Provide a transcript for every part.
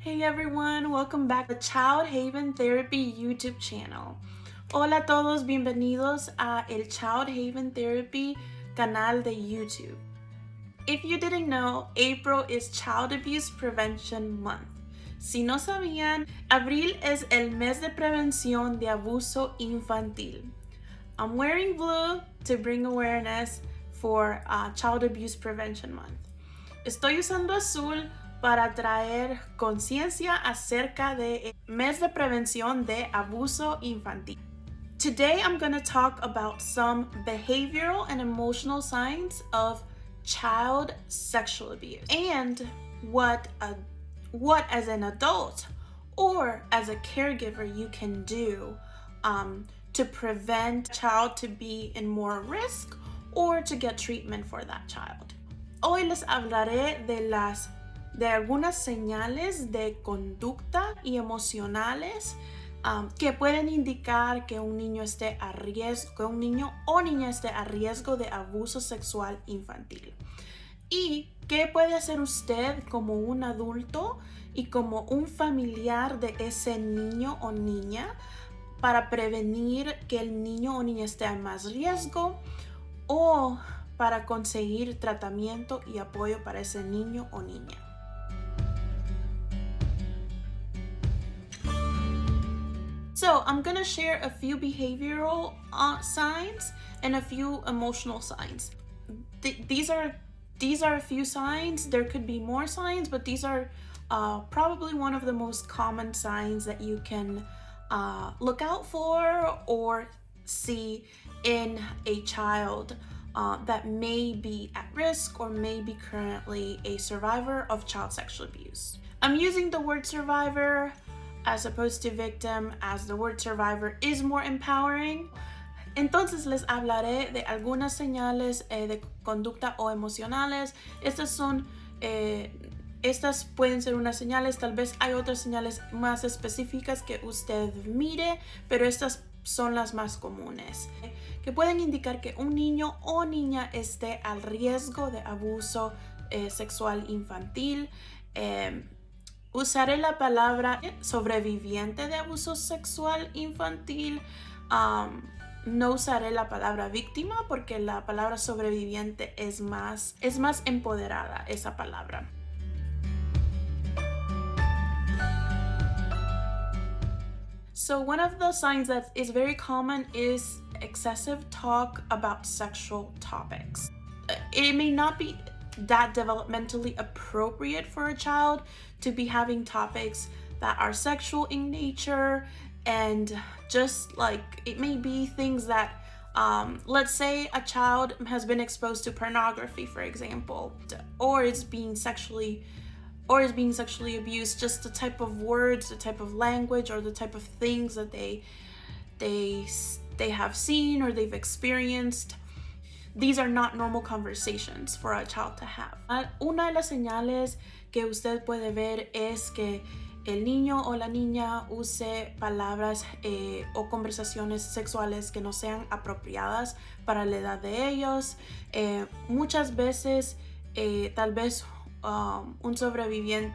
Hey everyone, welcome back to Child Haven Therapy YouTube channel. Hola todos, bienvenidos a el Child Haven Therapy canal de YouTube. If you didn't know, April is Child Abuse Prevention Month. Si no sabían, Abril es el mes de prevención de abuso infantil. I'm wearing blue to bring awareness for Child Abuse Prevention Month. Estoy usando azul para traer conciencia acerca del mes de prevención de abuso infantil. Today I'm going to talk about some behavioral and emotional signs of child sexual abuse and what as an adult or as a caregiver you can do to prevent a child to be in more risk or to get treatment for that child. Hoy les hablaré de algunas señales de conducta y emocionales que pueden indicar que un niño esté a riesgo, que un niño o niña esté a riesgo de abuso sexual infantil. Y qué puede hacer usted como un adulto y como un familiar de ese niño o niña para prevenir que el niño o niña esté a más riesgo o para conseguir tratamiento y apoyo para ese niño o niña. So I'm going to share a few behavioral signs and a few emotional signs. These are a few signs. There could be more signs, but these are probably one of the most common signs that you can look out for or see in a child that may be at risk or may be currently a survivor of child sexual abuse. I'm using the word survivor as opposed to victim, as the word survivor is more empowering. Entonces les hablaré de algunas señales de conducta o emocionales. Estas pueden ser unas señales, tal vez hay otras señales más específicas que usted mire, pero estas son las más comunes, que pueden indicar que un niño o niña esté al riesgo de abuso sexual infantil. Usaré la palabra sobreviviente de abuso sexual infantil. No usaré la palabra víctima porque la palabra sobreviviente es más empoderada, esa palabra. So one of the signs that is very common is excessive talk about sexual topics. It may not be that developmentally appropriate for a child to be having topics that are sexual in nature, and just like it may be things that let's say a child has been exposed to pornography, for example, or is being sexually abused. Just the type of words, the type of language, or the type of things that they have seen or they've experienced. These are not normal conversations for a child to have. Una de las señales que usted puede ver es que el niño o la niña use palabras o conversaciones sexuales que no sean apropiadas para la edad de ellos. Muchas veces tal vez un sobreviviente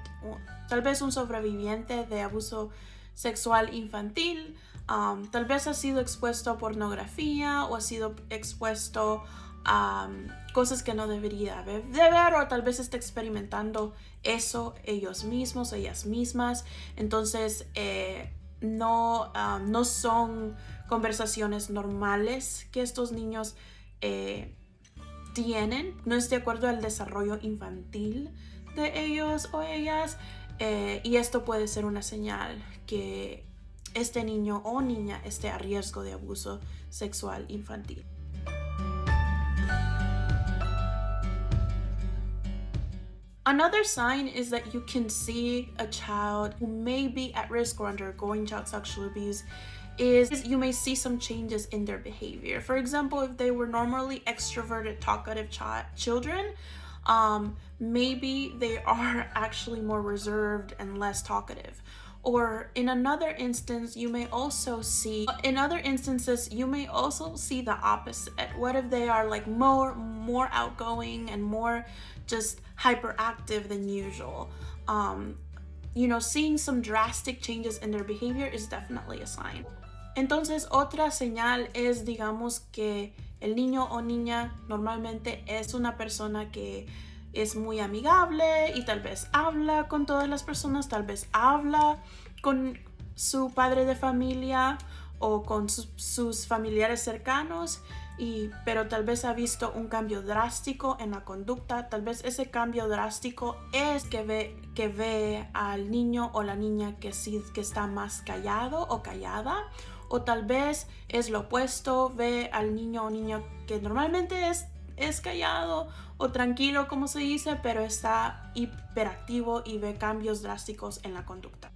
de abuso sexual infantil tal vez ha sido expuesto a pornografía o ha sido expuesto a cosas que no debería de ver, o tal vez está experimentando eso ellos mismos, ellas mismas. Entonces no son conversaciones normales que estos niños tienen. No es de acuerdo al desarrollo infantil de ellos o ellas, y esto puede ser una señal que este niño o niña esté a riesgo de abuso sexual infantil. Another sign is that you can see a child who may be at risk or undergoing child sexual abuse is you may see some changes in their behavior. For example, if they were normally extroverted, talkative children, maybe they are actually more reserved and less talkative. Or in other instances, you may also see the opposite. What if they are like more outgoing and more just hyperactive than usual? seeing some drastic changes in their behavior is definitely a sign. Entonces, otra señal es, digamos, que el niño o niña normalmente es una persona que es muy amigable y tal vez habla con todas las personas, tal vez habla con su padre de familia o con sus familiares cercanos, pero tal vez ha visto un cambio drástico en la conducta. Tal vez ese cambio drástico es que ve al niño o la niña que está más callado o callada, o tal vez es lo opuesto, ve al niño o niña que normalmente es callado o tranquilo, como se dice, pero está hiperactivo y ve cambios drásticos en la conducta.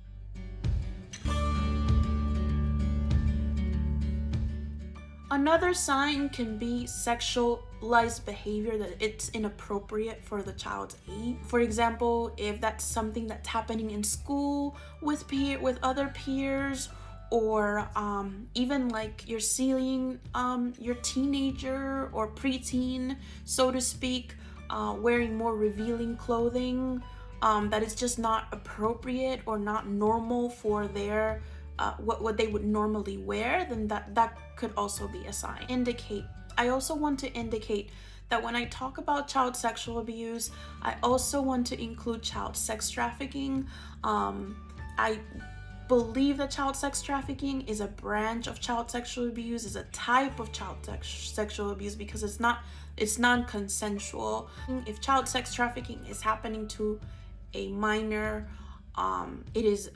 Another sign can be sexualized behavior, that it's inappropriate for the child's age. For example, if that's something that's happening in school with other peers, or even like you're seeing your teenager or preteen, so to speak, wearing more revealing clothing, that is just not appropriate or not normal for their what they would normally wear, then that could also be a sign. I also want to indicate that when I talk about child sexual abuse, I also want to include child sex trafficking. I believe that child sex trafficking is a branch of child sexual abuse, is a type of child sexual abuse, because it's non-consensual. If child sex trafficking is happening to a minor, it is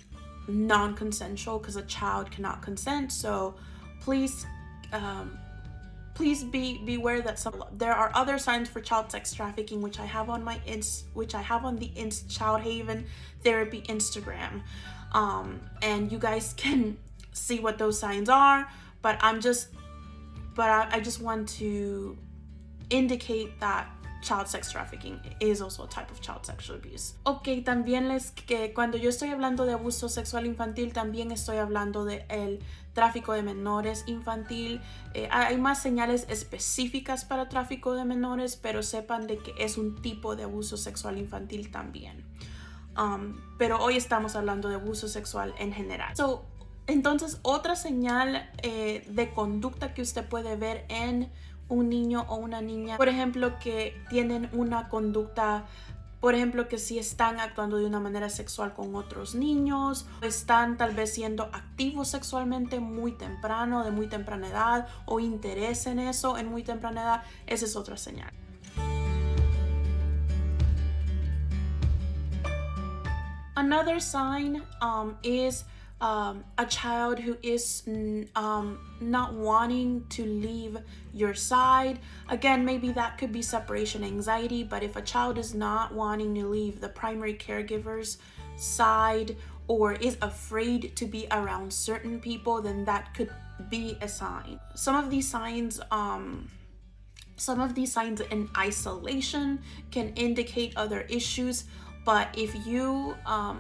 non-consensual because a child cannot consent. So please beware that there are other signs for child sex trafficking, which I have on the Child Haven Therapy Instagram, and you guys can see what those signs are. But I just want to indicate that child sex trafficking is also a type of child sexual abuse. Ok, también que cuando yo estoy hablando de abuso sexual infantil, también estoy hablando de el tráfico de menores infantil. Hay más señales específicas para tráfico de menores, pero sepan de que es un tipo de abuso sexual infantil también. Pero hoy estamos hablando de abuso sexual en general. Entonces, otra señal de conducta que usted puede ver en un niño o una niña, por ejemplo, que tienen una conducta, por ejemplo, que si están actuando de una manera sexual con otros niños, están tal vez siendo activos sexualmente muy temprano, de muy temprana edad, o interés en eso en muy temprana edad, esa es otra señal. Another sign is a child who is not wanting to leave your side. Again, maybe that could be separation anxiety, but if a child is not wanting to leave the primary caregiver's side or is afraid to be around certain people, then that could be a sign. Some of these signs in isolation can indicate other issues, but if you are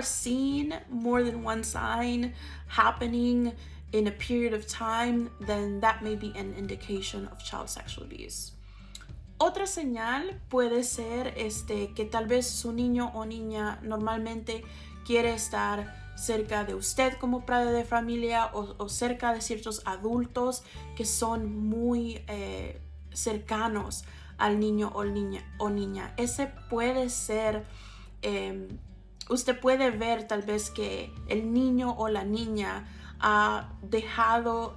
seeing more than one sign happening in a period of time, then that may be an indication of child sexual abuse. Otra señal puede ser que tal vez su niño o niña normalmente quiere estar cerca de usted como padre de familia, o cerca de ciertos adultos que son muy cercanos al niño o niña. Ese puede ser, usted puede ver tal vez que el niño o la niña ha dejado,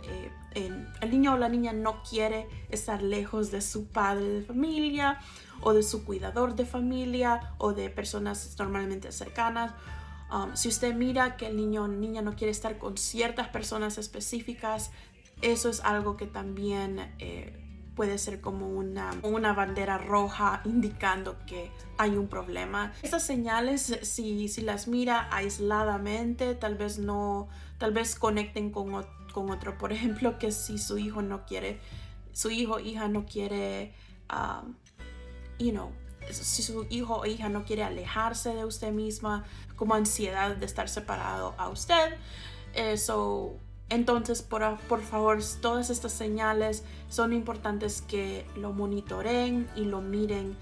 el niño o la niña no quiere estar lejos de su padre de familia o de su cuidador de familia o de personas normalmente cercanas. Si usted mira que el niño o niña no quiere estar con ciertas personas específicas, eso es algo que también puede ser como una bandera roja indicando que hay un problema. Estas señales, si las mira aisladamente, tal vez conecten con otro. Por ejemplo, que si su hijo o hija no quiere, si su hijo o hija no quiere alejarse de usted misma, como ansiedad de estar separado a usted, eso Entonces, por favor, todas estas señales son importantes que lo monitoreen y lo miren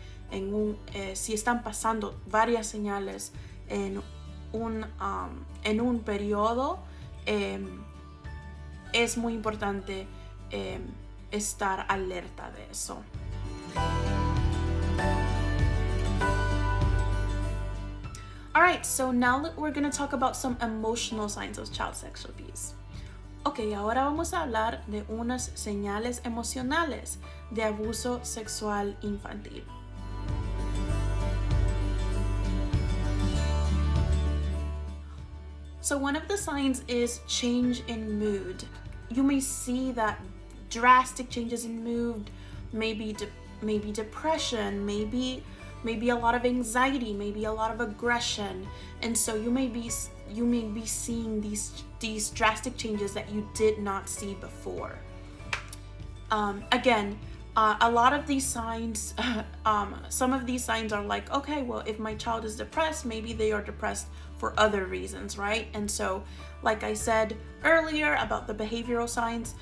si están pasando varias señales en un periodo. Es muy importante estar alerta de eso. Alright, so now we're going to talk about some emotional signs of child sexual abuse. Ok, ahora vamos a hablar de unas señales emocionales de abuso sexual infantil. So one of the signs is change in mood. You may see that drastic changes in mood, maybe depression, maybe a lot of anxiety, maybe a lot of aggression, and so you may be seeing these drastic changes that you did not see before. Again, a lot of these signs, some of these signs are like, okay, well, if my child is depressed, maybe they are depressed for other reasons, right? And so, like I said earlier about the behavioral signs,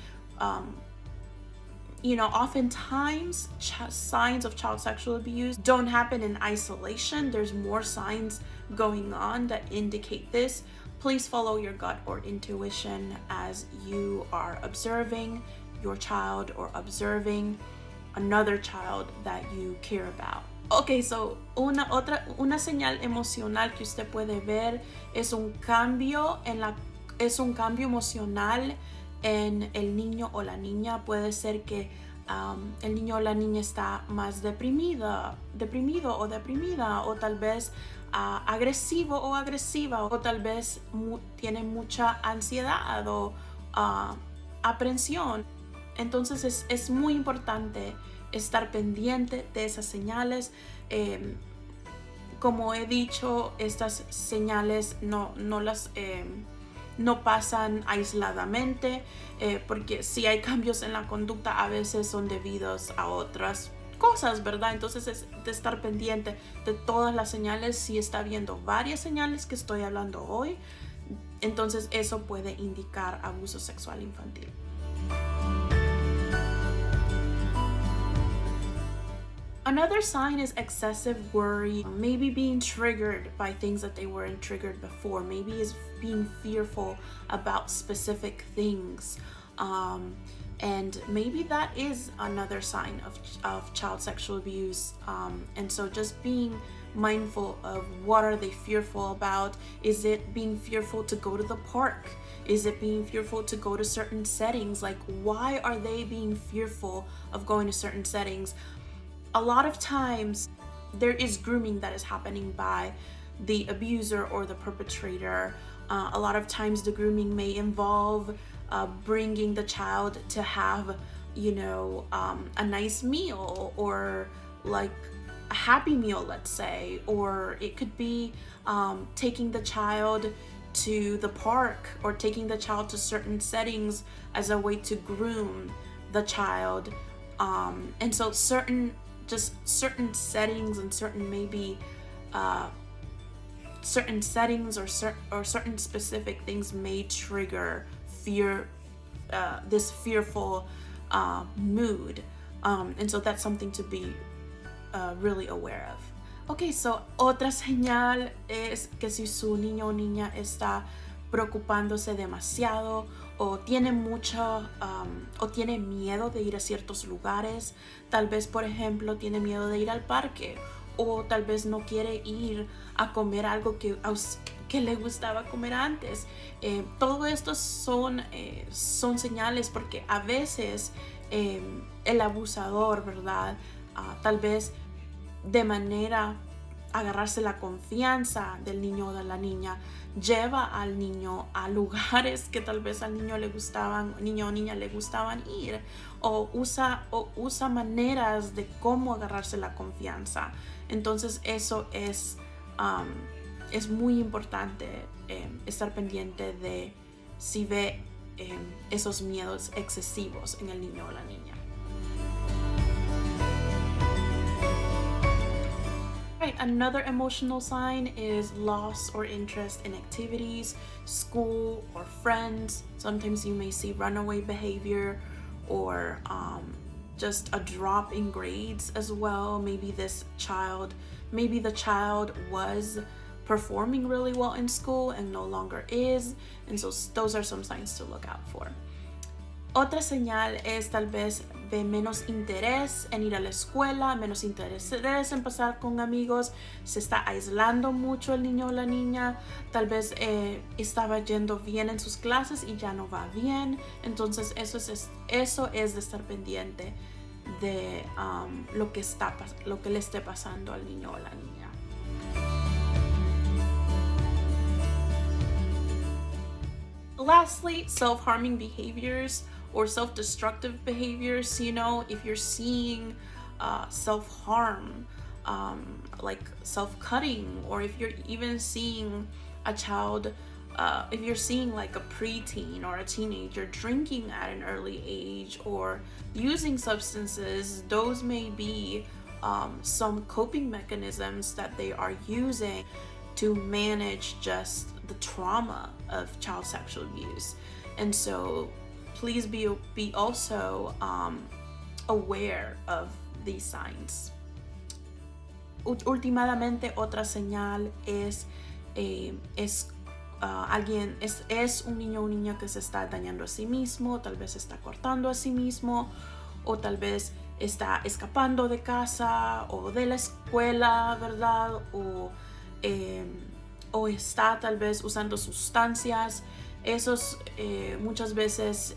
oftentimes signs of child sexual abuse don't happen in isolation. There's more signs going on that indicate this. Please follow your gut or intuition as you are observing your child or observing another child that you care about. Okay, so una señal emocional que usted puede ver es un cambio emocional en el niño o la niña. Puede ser que el niño o la niña está más deprimido o deprimida, o tal vez agresivo o agresiva, o tal vez tiene mucha ansiedad o aprensión. Entonces es muy importante estar pendiente de esas señales. Como he dicho, estas señales no pasan aisladamente, porque si hay cambios en la conducta a veces son debidos a otras cosas, ¿verdad? Entonces es de estar pendiente de todas las señales. Si está viendo varias señales que estoy hablando hoy, entonces eso puede indicar abuso sexual infantil. Another sign is excessive worry, maybe being triggered by things that they weren't triggered before, maybe is being fearful about specific things, and maybe that is another sign of child sexual abuse. And so just being mindful of what are they fearful about. Is it being fearful to go to the park? Is it being fearful to go to certain settings? Like, why are they being fearful of going to certain settings? A lot of times there is grooming that is happening by the abuser or the perpetrator. A lot of times the grooming may involve bringing the child to have, a nice meal, or like a happy meal, let's say, or it could be taking the child to the park or taking the child to certain settings as a way to groom the child. And so certain settings and certain settings or certain specific things may trigger fear, this fearful mood, and so that's something to be really aware of. Okay, so otra señal es que si su niño o niña está preocupándose demasiado, o tiene o tiene miedo de ir a ciertos lugares. Tal vez, por ejemplo, tiene miedo de ir al parque, o tal vez no quiere ir a comer algo que le gustaba comer antes. Todo esto son señales, porque a veces el abusador, ¿verdad? Tal vez de manera agarrarse la confianza del niño o de la niña, lleva al niño a lugares que tal vez al niño o niña le gustaban ir, o usa maneras de cómo agarrarse la confianza. Entonces eso es muy importante, estar pendiente de si ve esos miedos excesivos en el niño o la niña. Right, another emotional sign is loss or interest in activities, school, or friends. Sometimes you may see runaway behavior or just a drop in grades as well. Maybe the child was performing really well in school and no longer is, and so those are some signs to look out for. Otra señal es tal vez de menos interés en ir a la escuela, menos interés en pasar con amigos, se está aislando mucho el niño o la niña, tal vez estaba yendo bien en sus clases y ya no va bien. Entonces eso es de estar pendiente de lo que le esté pasando al niño o la niña. Lastly, self-harming behaviors or self-destructive behaviors. If you're seeing self-harm, like self-cutting, or if you're even seeing a child, if you're seeing like a preteen or a teenager drinking at an early age or using substances, those may be some coping mechanisms that they are using to manage just the trauma of child sexual abuse. And so please be also aware of these signs. Últimamente, otra señal es un niño o niña que se está dañando a sí mismo, tal vez está cortando a sí mismo, o tal vez está escapando de casa o de la escuela, ¿verdad? O está tal vez usando sustancias. Muchas veces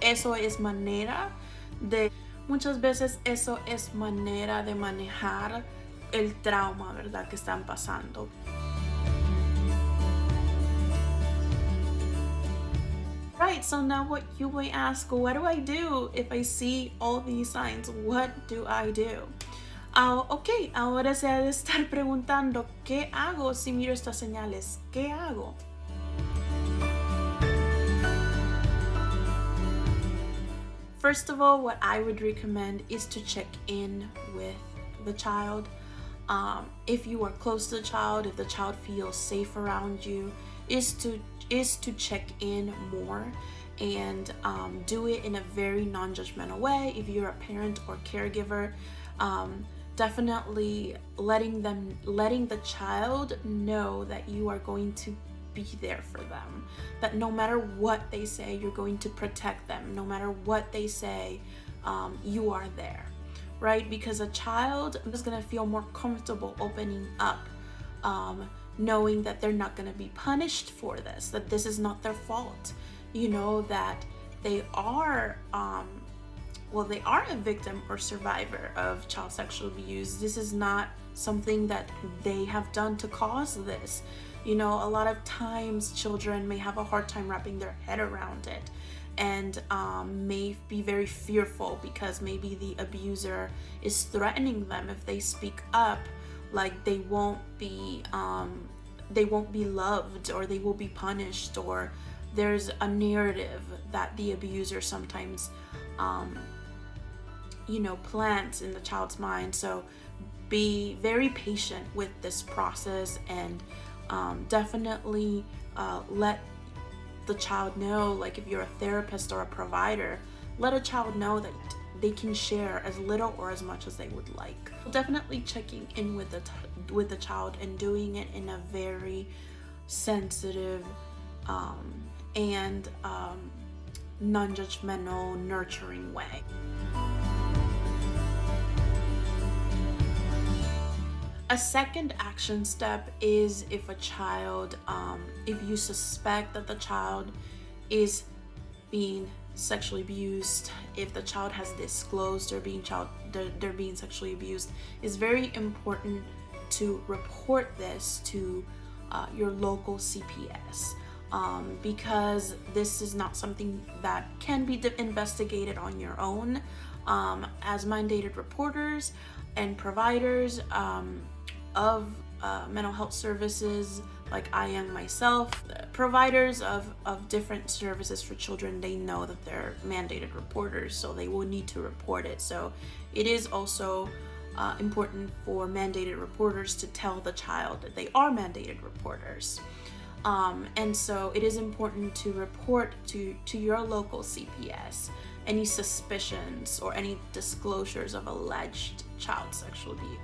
eso es manera de manejar el trauma, ¿verdad?, que están pasando. Right, so now what you may ask, what do I do if I see all these signs? What do I do? Ok, ahora se ha de estar preguntando, ¿qué hago si miro estas señales? ¿Qué hago? First of all, what I would recommend is to check in with the child. If you are close to the child, if the child feels safe around you, is to check in more and do it in a very non-judgmental way. If you're a parent or caregiver, definitely letting the child know that you are going to be there for them, that no matter what they say, you're going to protect them. No matter what they say, you are there, right? Because a child is going to feel more comfortable opening up, knowing that they're not going to be punished for this, that this is not their fault, that they are a victim or survivor of child sexual abuse. This is not something that they have done to cause this. A lot of times children may have a hard time wrapping their head around it and may be very fearful because maybe the abuser is threatening them if they speak up, like they won't be loved or they will be punished, or there's a narrative that the abuser sometimes plants in the child's mind. So be very patient with this process and definitely let the child know, like if you're a therapist or a provider, let a child know that they can share as little or as much as they would like. Definitely checking in with the child and doing it in a very sensitive and non-judgmental, nurturing way. A second action step is if a child, if you suspect that the child is being sexually abused, if the child has disclosed they're being sexually abused, it's very important to report this to your local CPS, because this is not something that can be investigated on your own. As mandated reporters and providers of mental health services, like I am myself, providers of different services for children, they know that they're mandated reporters, so they will need to report it. So it is also important for mandated reporters to tell the child that they are mandated reporters. And so it is important to report to your local CPS any suspicions or any disclosures of alleged child sexual abuse.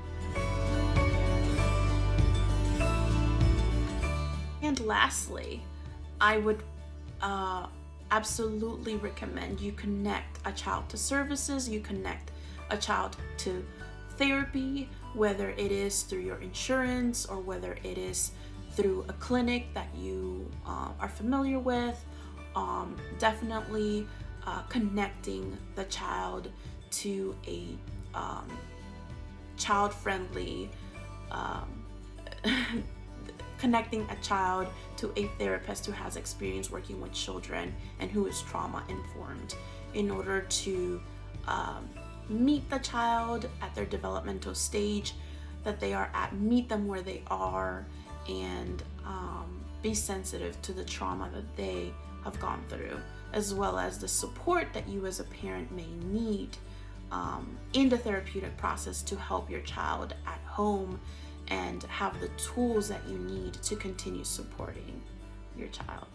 And lastly, I would absolutely recommend you connect a child to services, you connect a child to therapy, whether it is through your insurance or whether it is through a clinic that you are familiar with. Definitely connecting the child to a child-friendly, connecting a child to a therapist who has experience working with children and who is trauma-informed in order to meet the child at their developmental stage that they are at, meet them where they are, and be sensitive to the trauma that they have gone through, as well as the support that you as a parent may need in the therapeutic process to help your child at home and have the tools that you need to continue supporting your child.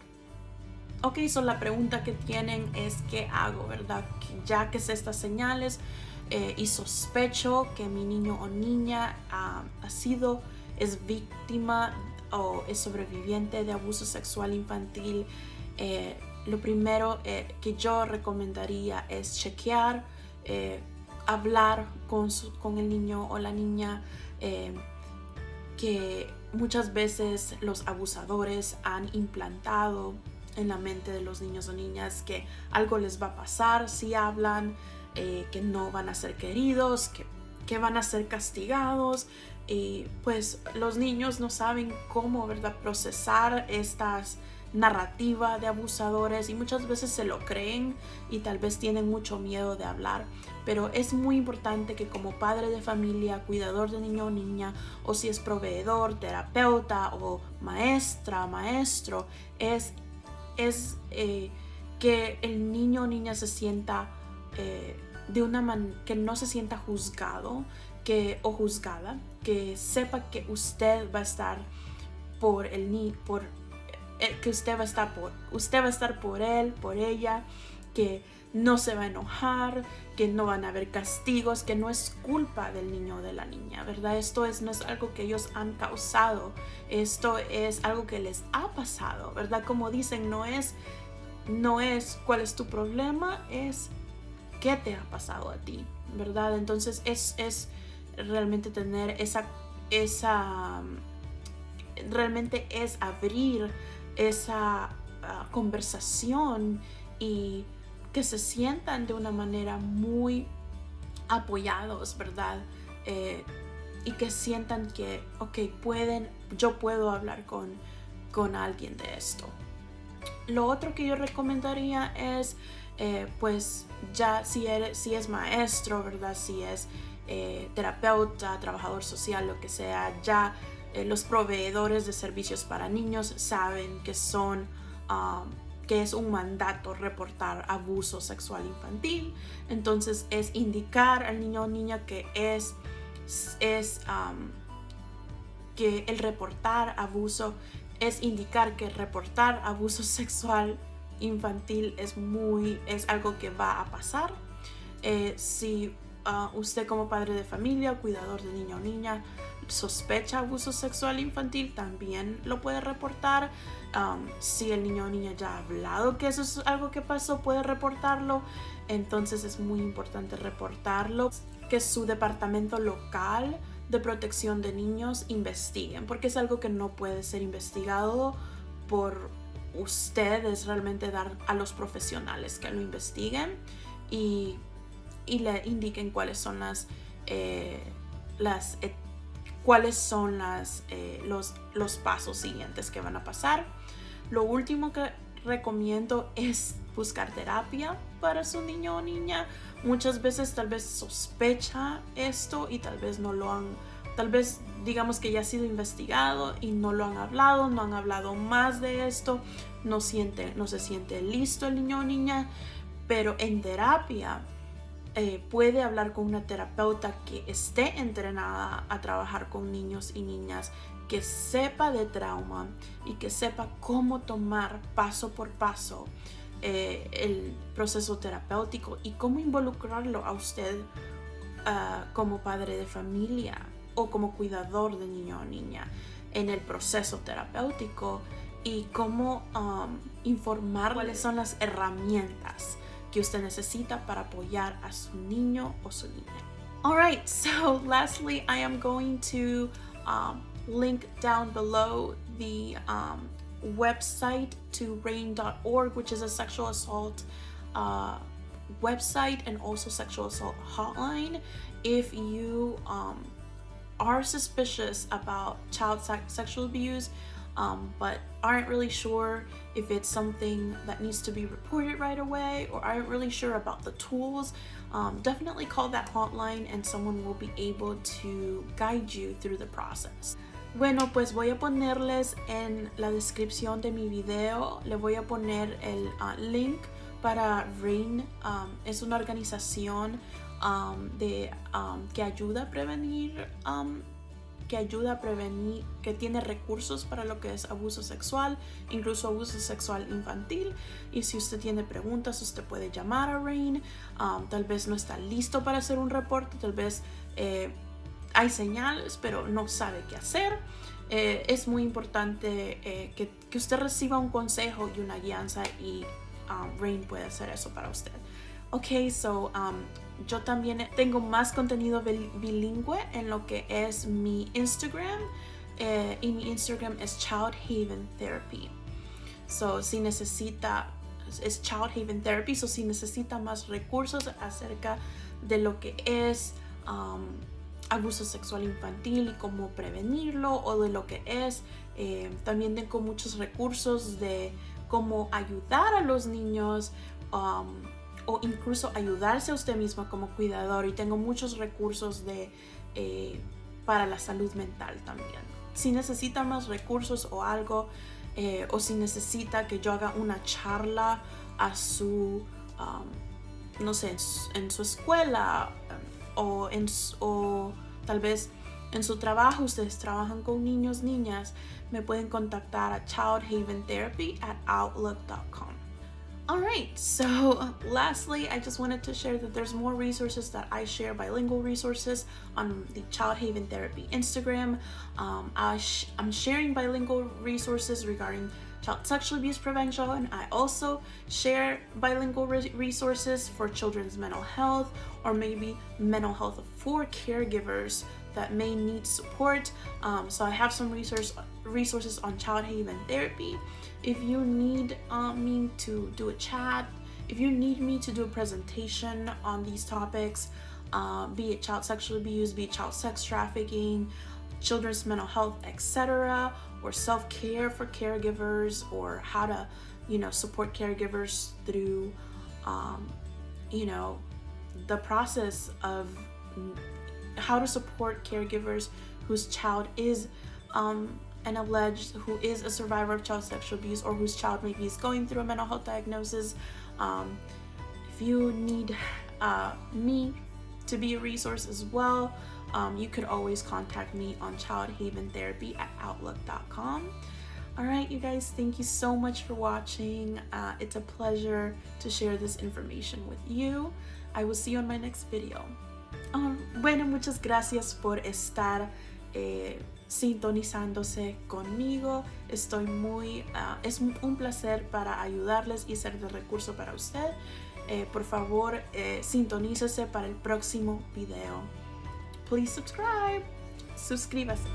Ok, so la pregunta que tienen es ¿qué hago, verdad? Ya que sé estas señales y sospecho que mi niño o niña es víctima o es sobreviviente de abuso sexual infantil, lo primero que yo recomendaría es chequear, hablar con el niño o la niña, que muchas veces los abusadores han implantado en la mente de los niños o niñas que algo les va a pasar si hablan, que no van a ser queridos, que van a ser castigados, y pues los niños no saben cómo, ¿verdad?, procesar estas narrativa de abusadores y muchas veces se lo creen y tal vez tienen mucho miedo de hablar, pero es muy importante que como padre de familia, cuidador de niño o niña, o si es proveedor, terapeuta o maestro, es que el niño o niña se sienta de una manera que no se sienta juzgado o juzgada, que sepa que usted va a estar usted va a estar por él, por ella, que no se va a enojar, que no van a haber castigos, que no es culpa del niño o de la niña, ¿verdad? Esto no es algo que ellos han causado, esto es algo que les ha pasado, ¿verdad? Como dicen, no es cuál es tu problema, es qué te ha pasado a ti, ¿verdad? Entonces es realmente tener realmente es abrir esa conversación y que se sientan de una manera muy apoyados, ¿verdad? Y que sientan que, ok, yo puedo hablar con alguien de esto. Lo otro que yo recomendaría es, pues ya si es maestro, ¿verdad? Si es terapeuta, trabajador social, lo que sea, ya los proveedores de servicios para niños saben que es un mandato reportar abuso sexual infantil. Entonces es indicar al niño o niña que que el reportar abuso es indicar que reportar abuso sexual infantil es algo que va a pasar. Si usted como padre de familia, cuidador de niño o niña, sospecha abuso sexual infantil, también lo puede reportar. Si el niño o niña ya ha hablado que eso es algo que pasó, puede reportarlo. Entonces es muy importante reportarlo, que su departamento local de protección de niños investiguen, porque es algo que no puede ser investigado por ustedes, realmente dar a los profesionales que lo investiguen y le indiquen cuáles son los pasos siguientes que van a pasar. Lo último que recomiendo es buscar terapia para su niño o niña. Muchas veces tal vez sospecha esto y tal vez digamos que ya ha sido investigado y no lo han hablado, no han hablado más de esto, no se siente listo el niño o niña, pero en terapia puede hablar con una terapeuta que esté entrenada a trabajar con niños y niñas, que sepa de trauma y que sepa cómo tomar paso por paso el proceso terapéutico y cómo involucrarlo a usted como padre de familia o como cuidador de niño o niña en el proceso terapéutico, y cómo informar cuáles son las herramientas que usted necesita para apoyar a su niño o su niña. Alright, so lastly, I am going to link down below the website to rain.org, which is a sexual assault website and also sexual assault hotline. If you are suspicious about child sexual abuse, but aren't really sure if it's something that needs to be reported right away, or aren't really sure about the tools, definitely call that hotline and someone will be able to guide you through the process. Bueno, pues voy a ponerles en la descripción de mi video, le voy a poner el link para RAIN. Es una organización que ayuda a prevenir, que tiene recursos para lo que es abuso sexual, incluso abuso sexual infantil. Y si usted tiene preguntas, usted puede llamar a RAIN. Tal vez no está listo para hacer un reporte, tal vez hay señales, pero no sabe qué hacer. Es muy importante que usted reciba un consejo y una guianza, y RAIN puede hacer eso para usted. Ok, so yo también tengo más contenido bilingüe en lo que es mi Instagram, y mi Instagram es Child Haven Therapy. So si necesita, es Child Haven Therapy, so si necesita más recursos acerca de lo que es abuso sexual infantil y cómo prevenirlo, o de lo que es, también tengo muchos recursos de cómo ayudar a los niños, o incluso ayudarse a usted mismo como cuidador, y tengo muchos recursos para la salud mental también. Si necesita más recursos o algo, o si necesita que yo haga una charla a su, no sé, en su escuela, o tal vez en su trabajo, ustedes trabajan con niños, niñas, me pueden contactar a childhaventherapy@outlook.com. Alright, so lastly, I just wanted to share that there's more resources that I share, bilingual resources, on the Child Haven Therapy Instagram. I'm sharing bilingual resources regarding child sexual abuse prevention, and I also share bilingual resources for children's mental health, or maybe mental health for caregivers that may need support. So I have some resources on Child Haven Therapy. If you need me to do a chat, if you need me to do a presentation on these topics, be it child sexual abuse, be it child sex trafficking, children's mental health, etc., or self-care for caregivers, or how to, support caregivers through, the process of how to support caregivers whose child is who is a survivor of child sexual abuse, or whose child maybe is going through a mental health diagnosis. If you need me to be a resource as well, you could always contact me on childhaventherapy@outlook.com. Alright, you guys, thank you so much for watching. It's a pleasure to share this information with you. I will see you on my next video. Bueno, muchas gracias por estar sintonizándose conmigo. Estoy es un placer para ayudarles y ser de recurso para usted. Por favor, sintonícese para el próximo video. Please subscribe. Suscríbase.